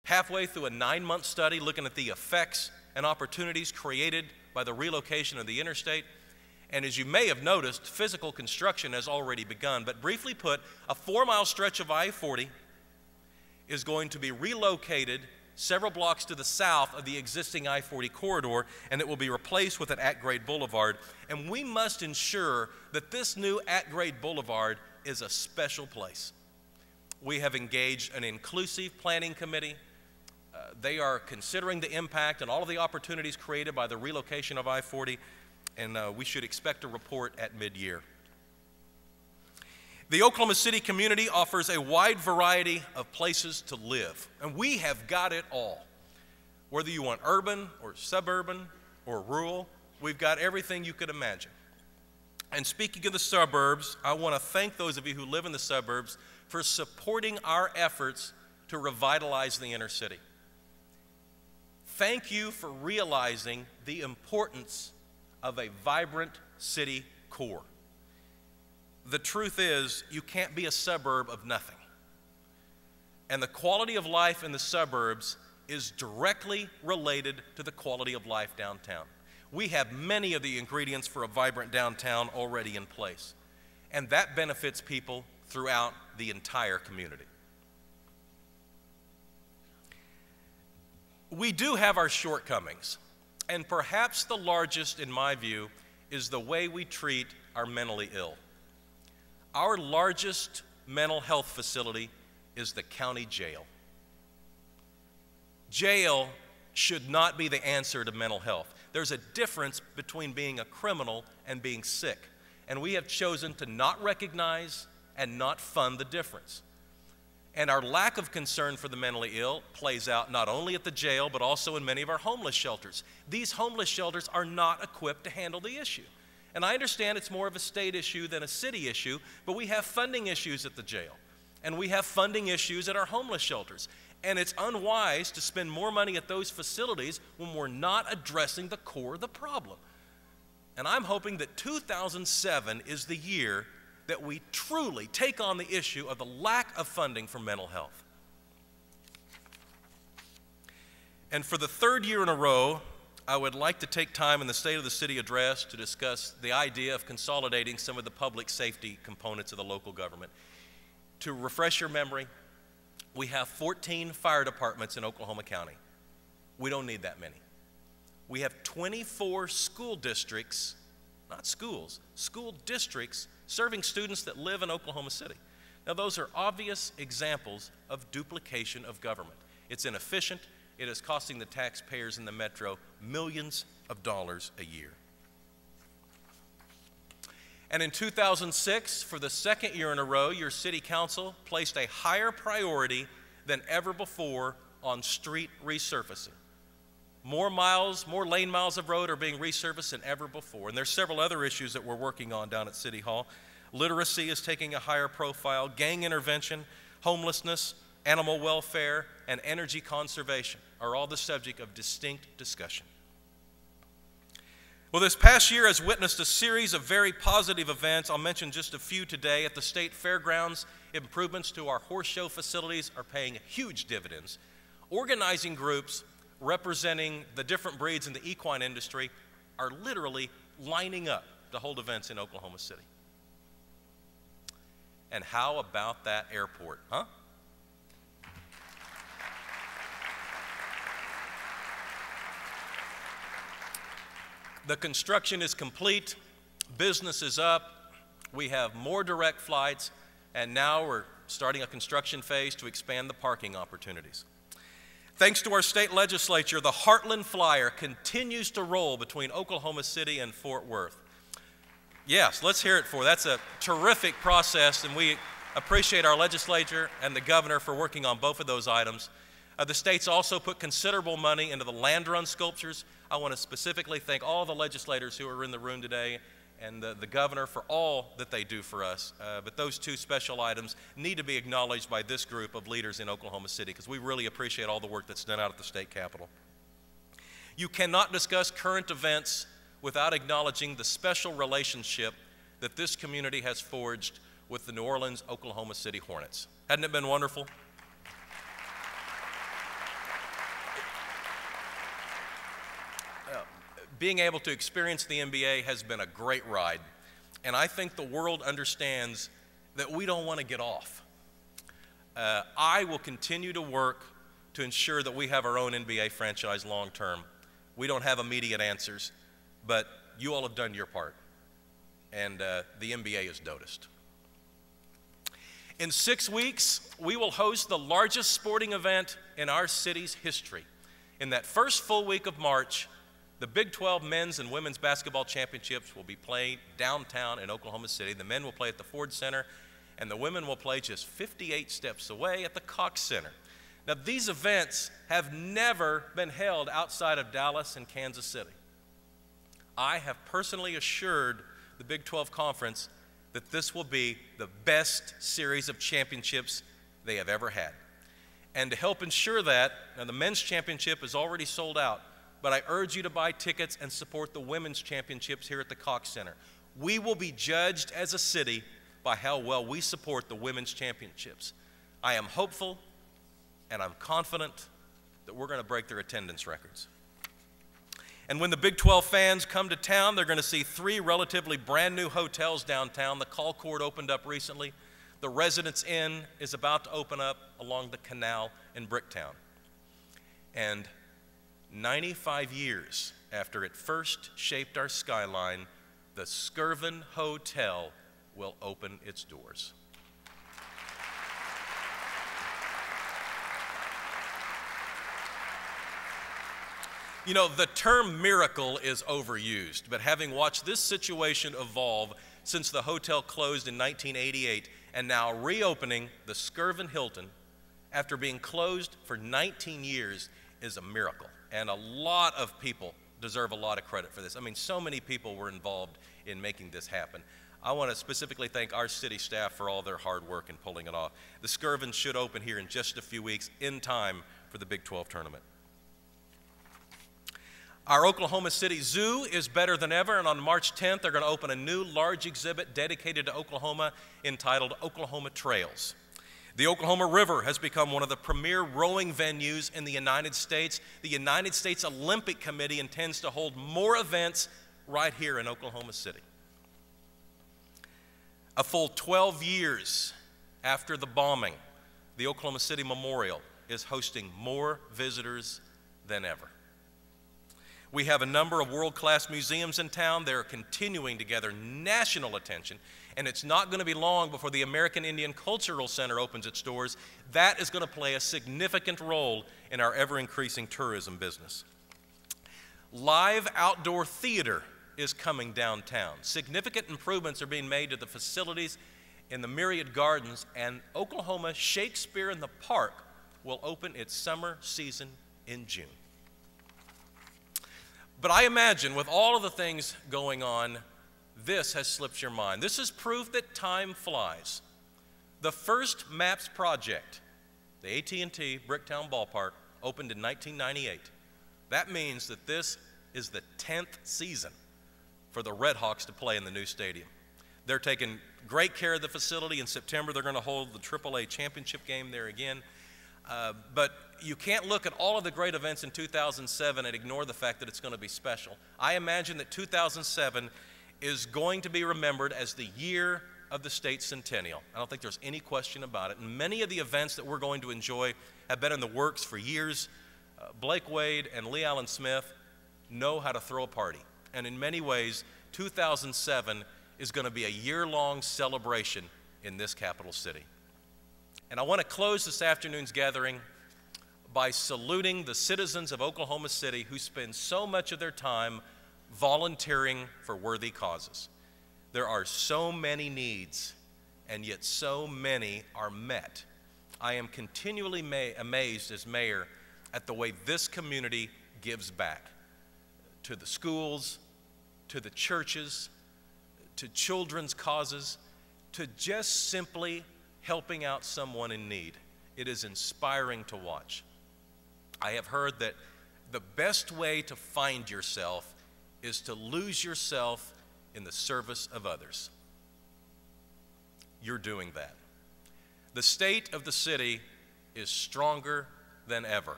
halfway through a 9-month study looking at the effects and opportunities created by the relocation of the interstate. And as you may have noticed, physical construction has already begun. But briefly put, a 4-mile stretch of I-40 is going to be relocated several blocks to the south of the existing I-40 corridor, and it will be replaced with an at-grade boulevard. And we must ensure that this new at-grade boulevard is a special place. We have engaged an inclusive planning committee. They are considering the impact and all of the opportunities created by the relocation of I-40, and we should expect a report at mid-year. The Oklahoma City community offers a wide variety of places to live, and we have got it all. Whether you want urban or suburban or rural, we've got everything you could imagine. And speaking of the suburbs, I want to thank those of you who live in the suburbs for supporting our efforts to revitalize the inner city. Thank you for realizing the importance of a vibrant city core. The truth is, you can't be a suburb of nothing. And the quality of life in the suburbs is directly related to the quality of life downtown. We have many of the ingredients for a vibrant downtown already in place, and that benefits people throughout the entire community. We do have our shortcomings, and perhaps the largest, in my view, is the way we treat our mentally ill. Our largest mental health facility is the county jail. Jail should not be the answer to mental health. There's a difference between being a criminal and being sick, and we have chosen to not recognize and not fund the difference. And our lack of concern for the mentally ill plays out not only at the jail, but also in many of our homeless shelters. These homeless shelters are not equipped to handle the issue. And I understand it's more of a state issue than a city issue, but we have funding issues at the jail, and we have funding issues at our homeless shelters. And it's unwise to spend more money at those facilities when we're not addressing the core of the problem. And I'm hoping that 2007 is the year that we truly take on the issue of the lack of funding for mental health. And for the third year in a row, I would like to take time in the State of the City address to discuss the idea of consolidating some of the public safety components of the local government. To refresh your memory, we have 14 fire departments in Oklahoma County. We don't need that many. We have 24 school districts, not schools, school districts serving students that live in Oklahoma City. Now, those are obvious examples of duplication of government. It's inefficient. It is costing the taxpayers in the metro millions of dollars a year. And in 2006, for the second year in a row, your city council placed a higher priority than ever before on street resurfacing. More miles, more lane miles of road are being resurfaced than ever before. And there's several other issues that we're working on down at City Hall. Literacy is taking a higher profile, gang intervention, homelessness, animal welfare, and energy conservation are all the subject of distinct discussion. Well, this past year has witnessed a series of very positive events. I'll mention just a few today. At the state fairgrounds, improvements to our horse show facilities are paying huge dividends. Organizing groups representing the different breeds in the equine industry are literally lining up to hold events in Oklahoma City. And how about that airport, huh? The construction is complete, business is up, we have more direct flights, and now we're starting a construction phase to expand the parking opportunities. Thanks to our state legislature, the Heartland Flyer continues to roll between Oklahoma City and Fort Worth. Yes, let's hear it for. That's a terrific process, and we appreciate our legislature and the governor for working on both of those items. The state's also put considerable money into the land run sculptures. I want to specifically thank all the legislators who are in the room today and the governor for all that they do for us. But those two special items need to be acknowledged by this group of leaders in Oklahoma City because we really appreciate all the work that's done out at the state capitol. You cannot discuss current events without acknowledging the special relationship that this community has forged with the New Orleans, Oklahoma City Hornets. Hadn't it been wonderful? being able to experience the NBA has been a great ride, and I think the world understands that we don't want to get off. I will continue to work to ensure that we have our own NBA franchise long term. We don't have immediate answers, but you all have done your part, and the NBA is noticed. In 6 weeks, we will host the largest sporting event in our city's history. In that first full week of March, the Big 12 men's and women's basketball championships will be played downtown in Oklahoma City. The men will play at the Ford Center, and the women will play just 58 steps away at the Cox Center. Now, these events have never been held outside of Dallas and Kansas City. I have personally assured the Big 12 Conference that this will be the best series of championships they have ever had. And to help ensure that, now the men's championship is already sold out, but I urge you to buy tickets and support the women's championships here at the Cox Center. We will be judged as a city by how well we support the women's championships. I am hopeful and I'm confident that we're going to break their attendance records. And when the Big 12 fans come to town, they're going to see 3 relatively brand new hotels downtown. The Colcord opened up recently. The Residence Inn is about to open up along the canal in Bricktown. And 95 years after it first shaped our skyline, the Skirvin Hotel will open its doors. You know, the term miracle is overused, but having watched this situation evolve since the hotel closed in 1988 and now reopening the Skirvin Hilton after being closed for 19 years is a miracle. And a lot of people deserve a lot of credit for this. I mean, so many people were involved in making this happen. I want to specifically thank our city staff for all their hard work in pulling it off. The Skirvin should open here in just a few weeks in time for the Big 12 tournament. Our Oklahoma City Zoo is better than ever, and on March 10th, they're going to open a new large exhibit dedicated to Oklahoma entitled Oklahoma Trails. The Oklahoma River has become one of the premier rowing venues in the United States. The United States Olympic Committee intends to hold more events right here in Oklahoma City. A full 12 years after the bombing, the Oklahoma City Memorial is hosting more visitors than ever. We have a number of world-class museums in town. They're continuing to gather national attention, and it's not going to be long before the American Indian Cultural Center opens its doors. That is going to play a significant role in our ever-increasing tourism business. Live outdoor theater is coming downtown. Significant improvements are being made to the facilities in the Myriad Gardens, and Oklahoma Shakespeare in the Park will open its summer season in June. But I imagine with all of the things going on, this has slipped your mind. This is proof that time flies. The first MAPS project, the AT&T Bricktown Ballpark, opened in 1998. That means that this is the 10th season for the Red Hawks to play in the new stadium. They're taking great care of the facility. In September, they're going to hold the AAA championship game there again. But you can't look at all of the great events in 2007 and ignore the fact that it's going to be special. I imagine that 2007 is going to be remembered as the year of the state centennial. I don't think there's any question about it. And many of the events that we're going to enjoy have been in the works for years. Blake Wade and Lee Allen Smith know how to throw a party. And in many ways, 2007 is going to be a year-long celebration in this capital city. And I want to close this afternoon's gathering by saluting the citizens of Oklahoma City who spend so much of their time volunteering for worthy causes. There are so many needs, and yet so many are met. I am continually amazed as mayor at the way this community gives back to the schools, to the churches, to children's causes, to just simply helping out someone in need. It is inspiring to watch. I have heard that the best way to find yourself is to lose yourself in the service of others. You're doing that. The state of the city is stronger than ever.